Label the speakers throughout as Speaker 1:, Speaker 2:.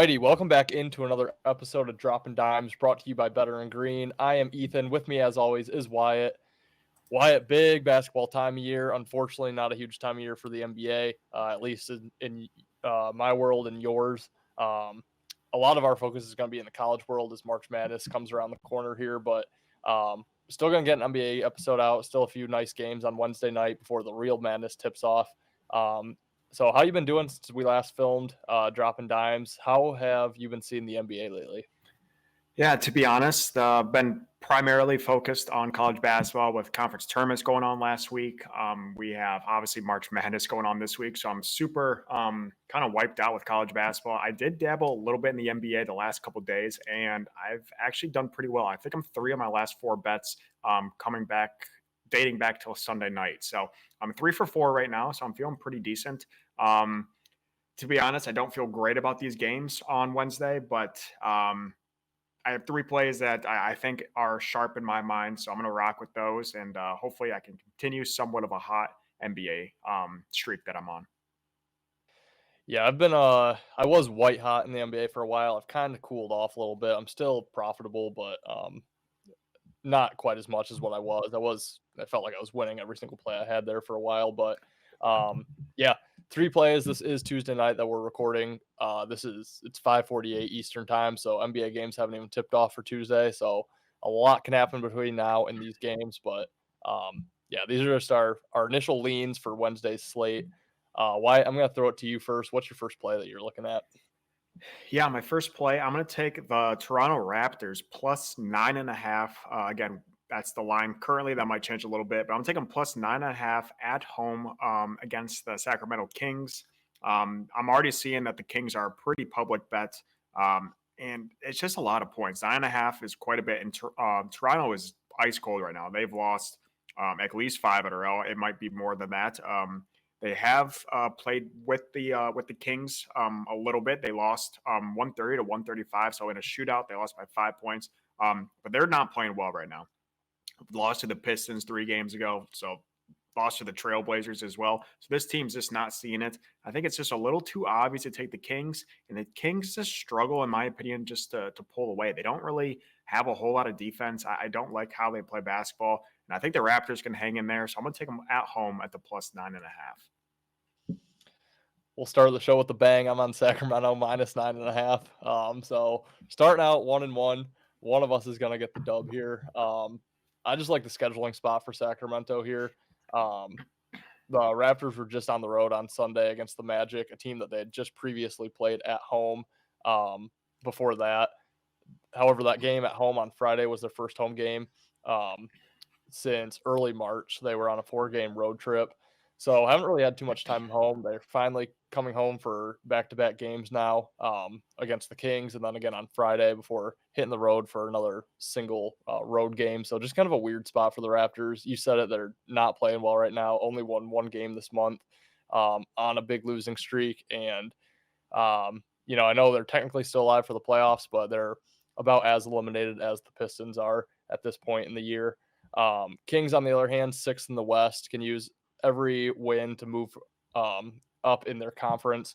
Speaker 1: Alrighty, welcome back into another episode of Droppin Dimes, brought to you by Bettor and Green. I am Ethan. With me, as always, is Wyatt. Wyatt, big basketball time of year. Unfortunately, not a huge time of year for the NBA, at least in my world and yours. A lot of our focus is going to be in the college world as March Madness comes around the corner here, but still going to get an NBA episode out. Still a few nice games on Wednesday night before the real madness tips off. So how you been doing since we last filmed Dropping Dimes? How have you been seeing the NBA lately?
Speaker 2: Yeah, to be honest, been primarily focused on college basketball with conference tournaments going on last week. We have obviously March Madness going on this week, so I'm super kind of wiped out with college basketball. I did dabble a little bit in the NBA the last couple of days, and I've actually done pretty well. I think I'm 3 of my last 4 bets dating back till Sunday night. So I'm 3 for 4 right now, so I'm feeling pretty decent. To be honest, I don't feel great about these games on Wednesday, but I have 3 plays that I think are sharp in my mind, so I'm going to rock with those, and hopefully I can continue somewhat of a hot NBA streak that I'm on.
Speaker 1: Yeah, I was white hot in the NBA for a while. I've kind of cooled off a little bit. I'm still profitable, but not quite as much as what I was. I felt like I was winning every single play I had there for a while, but yeah, 3 plays. This is Tuesday night that we're recording. It's 5:48 Eastern time, so NBA games haven't even tipped off for Tuesday. So a lot can happen between now and these games, but yeah, these are just our initial leans for Wednesday's slate. Wyatt, I'm going to throw it to you first. What's your first play that you're looking at?
Speaker 2: Yeah, my first play, I'm going to take the Toronto Raptors plus 9.5. Again, that's the line currently. That might change a little bit, but I'm taking plus 9.5 at home against the Sacramento Kings. I'm already seeing that the Kings are a pretty public bet, and it's just a lot of points. 9.5 is quite a bit. And Toronto is ice cold right now. They've lost at least 5 in a row. It might be more than that. They have played with the Kings a little bit. They lost 130 to 135. So in a shootout, they lost by 5 points. But they're not playing well right now. Lost to the Pistons 3 games ago. So lost to the Trailblazers as well. So this team's just not seeing it. I think it's just a little too obvious to take the Kings. And the Kings just struggle, in my opinion, just to pull away. They don't really have a whole lot of defense. I don't like how they play basketball. And I think the Raptors can hang in there. So I'm going to take them at home at the plus 9.5.
Speaker 1: We'll start the show with the bang. I'm on Sacramento minus 9.5. So starting out 1-1, one of us is going to get the dub here. I just like the scheduling spot for Sacramento here. The Raptors were just on the road on Sunday against the Magic, a team that they had just previously played at home before that. However, that game at home on Friday was their first home game since early March. They were on a 4-game road trip. So haven't really had too much time home. They're finally coming home for back-to-back games now against the Kings, and then again on Friday before hitting the road for another single road game. So just kind of a weird spot for the Raptors. You said it; they're not playing well right now. Only won 1 game this month on a big losing streak, and I know they're technically still alive for the playoffs, but they're about as eliminated as the Pistons are at this point in the year. Kings, on the other hand, 6th in the West, can use every win to move up in their conference.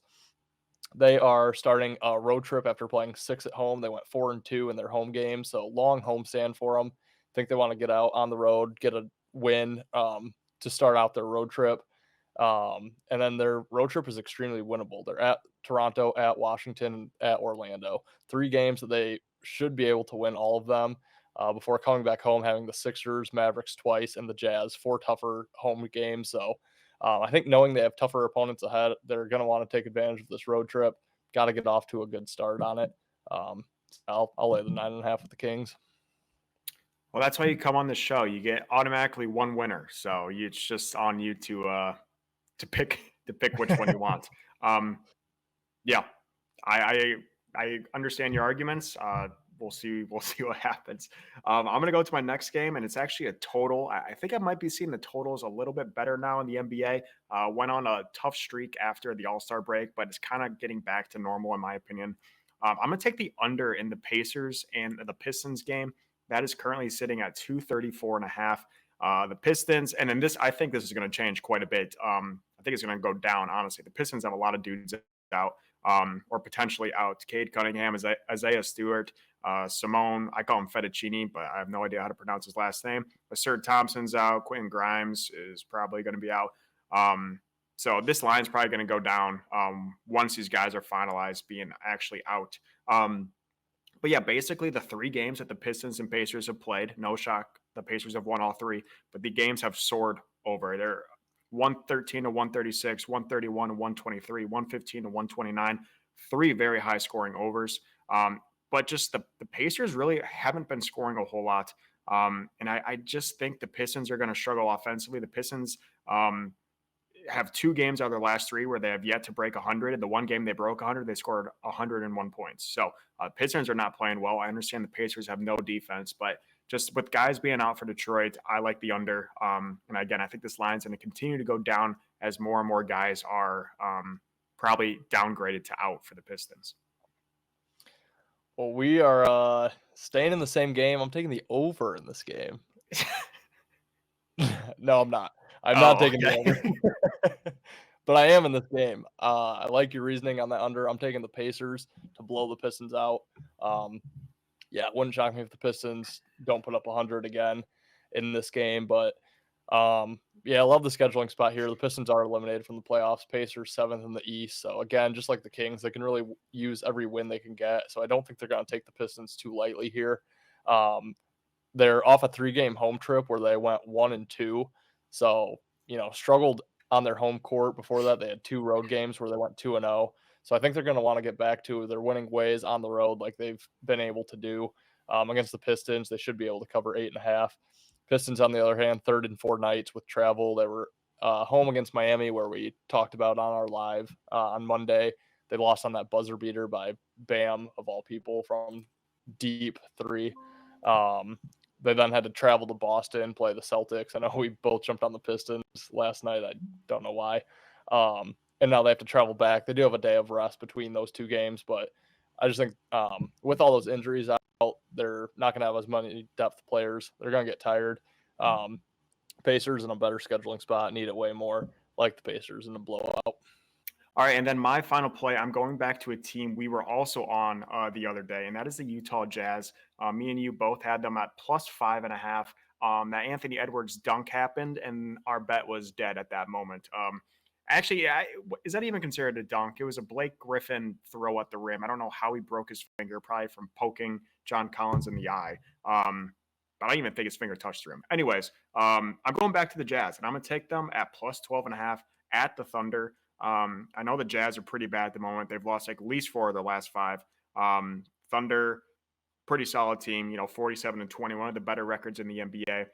Speaker 1: They are starting a road trip after playing 6 at home. They went 4-2 in their home game, so long homestand for them. I think they want to get out on the road, get a win to start out their road trip. And then their road trip is extremely winnable. They're at Toronto, at Washington, at Orlando. 3 games that they should be able to win all of them before coming back home, having the Sixers, Mavericks twice, and the Jazz, 4 tougher home games. So I think knowing they have tougher opponents ahead, they're going to want to take advantage of this road trip. Got to get off to a good start on it. I'll lay the 9.5 with the Kings.
Speaker 2: Well, that's why you come on the show. You get automatically 1 winner. So it's just on you to pick which one you want. Yeah, I understand your arguments. We'll see what happens. I'm going to go to my next game, and it's actually a total. I think I might be seeing the totals a little bit better now in the NBA. Went on a tough streak after the All-Star break, but it's kind of getting back to normal in my opinion. I'm going to take the under in the Pacers and the Pistons game. That is currently sitting at 234.5. The Pistons, and then I think this is going to change quite a bit. I think it's going to go down, honestly. The Pistons have a lot of dudes out. or potentially out. Cade Cunningham, Isaiah Stewart, Simone. I call him Fettuccine, but I have no idea how to pronounce his last name. Assert Thompson's out. Quentin Grimes is probably going to be out. So this line's probably going to go down once these guys are finalized being actually out. But yeah, basically the 3 games that the Pistons and Pacers have played, no shock, the Pacers have won all 3, but the games have soared over. They're 113 to 136, 131 to 123, 115 to 129, 3 very high scoring overs. But just the Pacers really haven't been scoring a whole lot. And I just think the Pistons are going to struggle offensively. The Pistons have 2 games out of their last 3 where they have yet to break 100. And the one game they broke 100, they scored 101 points. So Pistons are not playing well. I understand the Pacers have no defense, but just with guys being out for Detroit, I like the under. And again, I think this line's going to continue to go down as more and more guys are probably downgraded to out for the Pistons.
Speaker 1: Well, we are staying in the same game. I'm taking the over in this game. No, I'm not. I'm not taking the over. But I am in this game. I like your reasoning on the under. I'm taking the Pacers to blow the Pistons out. Yeah, it wouldn't shock me if the Pistons don't put up 100 again in this game. But yeah, I love the scheduling spot here. The Pistons are eliminated from the playoffs. Pacers 7th in the East. So again, just like the Kings, they can really use every win they can get. So I don't think they're going to take the Pistons too lightly here. They're off a 3-game home trip where they went 1-2. So, struggled on their home court. Before that, they had 2 road games where they went 2-0. So I think they're going to want to get back to their winning ways on the road like they've been able to do against the Pistons. They should be able to cover 8.5. Pistons, on the other hand, 3rd in 4 nights with travel. They were home against Miami, where we talked about on our live on Monday. They lost on that buzzer beater by Bam, of all people, from deep 3. They then had to travel to Boston, play the Celtics. I know we both jumped on the Pistons last night. I don't know why. And now they have to travel back. They do have a day of rest between those 2 games, but I just think with all those injuries out, they're not going to have as many depth players. They're going to get tired. Pacers in a better scheduling spot need it way more, like the Pacers in a blowout.
Speaker 2: All right, and then my final play, I'm going back to a team we were also on the other day, and that is the Utah Jazz. Me and you both had them at plus 5.5. That Anthony Edwards dunk happened, and our bet was dead at that moment. Actually, is that even considered a dunk? It was a Blake Griffin throw at the rim. I don't know how he broke his finger, probably from poking John Collins in the eye. But I don't even think his finger touched the rim. Anyways, I'm going back to the Jazz, and I'm going to take them at plus 12.5 at the Thunder. I know the Jazz are pretty bad at the moment. They've lost like at least 4 of their last 5. Thunder, pretty solid team, 47-20, one of the better records in the NBA.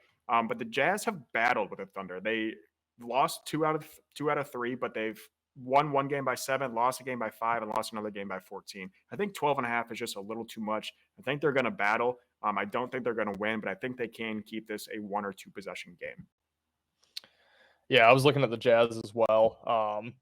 Speaker 2: But the Jazz have battled with the Thunder. They lost 2 out of 3, but they've won 1 game by 7, lost a game by 5, and lost another game by 14. I think 12.5 is just a little too much. I think they're going to battle. I don't think they're going to win, but I think they can keep this a 1 or 2 possession game.
Speaker 1: Yeah, I was looking at the Jazz as well.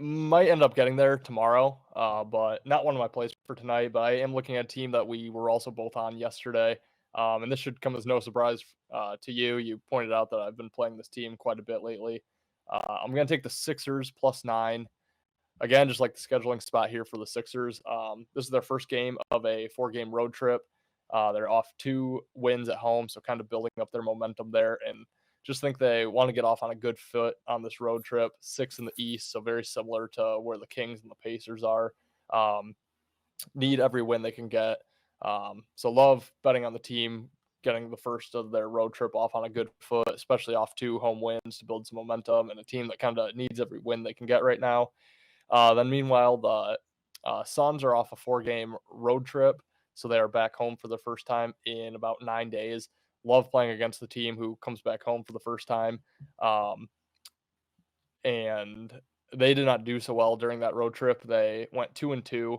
Speaker 1: Might end up getting there tomorrow, but not one of my plays for tonight. But I am looking at a team that we were also both on yesterday. And this should come as no surprise to you. You pointed out that I've been playing this team quite a bit lately. I'm going to take the Sixers plus 9. Again, just like the scheduling spot here for the Sixers. This is their first game of a 4-game road trip. They're off 2 wins at home, so kind of building up their momentum there. And just think they want to get off on a good foot on this road trip. 6th in the East, so very similar to where the Kings and the Pacers are. Need every win they can get. So love betting on the team getting the first of their road trip off on a good foot, especially off 2 home wins to build some momentum, and a team that kind of needs every win they can get right now. Then meanwhile, the Suns are off a 4-game road trip, so they are back home for the first time in about 9 days. Love playing against the team who comes back home for the first time. And they did not do so well during that road trip. They went 2-2.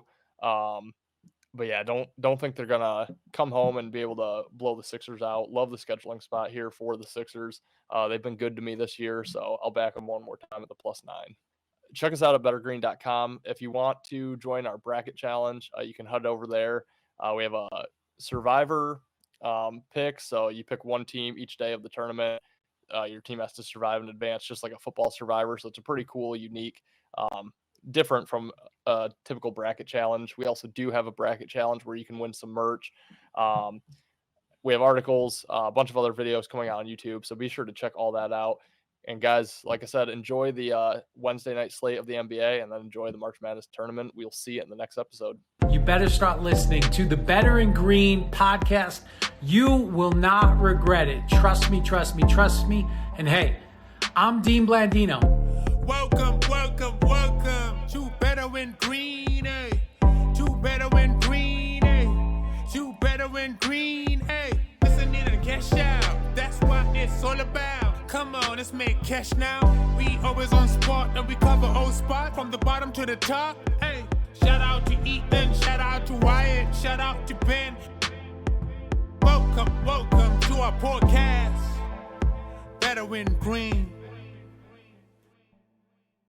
Speaker 1: But yeah, don't think they're gonna come home and be able to blow the Sixers out. Love the scheduling spot here for the Sixers. They've been good to me this year, so I'll back them one more time at the plus 9. Check us out at bettergreen.com. If you want to join our bracket challenge, you can head over there. We have a survivor pick, so you pick one team each day of the tournament. Your team has to survive in advance, just like a football survivor. So it's a pretty cool, unique different from a typical bracket challenge. We also do have a bracket challenge where you can win some merch. We have articles, a bunch of other videos coming out on YouTube, so be sure to check all that out. And guys, like I said, enjoy the Wednesday night slate of the NBA, and then enjoy the March Madness tournament. We'll see you in the next episode.
Speaker 3: You better start listening to the Bettor in Green podcast. You will not regret it. Trust me, trust me, trust me. And hey, I'm Dean Blandino.
Speaker 4: Welcome, welcome, welcome to Bettor in Green, eh? To Bettor in Green, eh? To Bettor in Green, eh? Listen in and cash out. That's what it's all about. Come on, let's make cash now. We always on spot and we cover all spot from the bottom to the top. Hey, shout out to Ethan, shout out to Wyatt, shout out to Ben. Welcome, welcome to our podcast, Bettor in Green.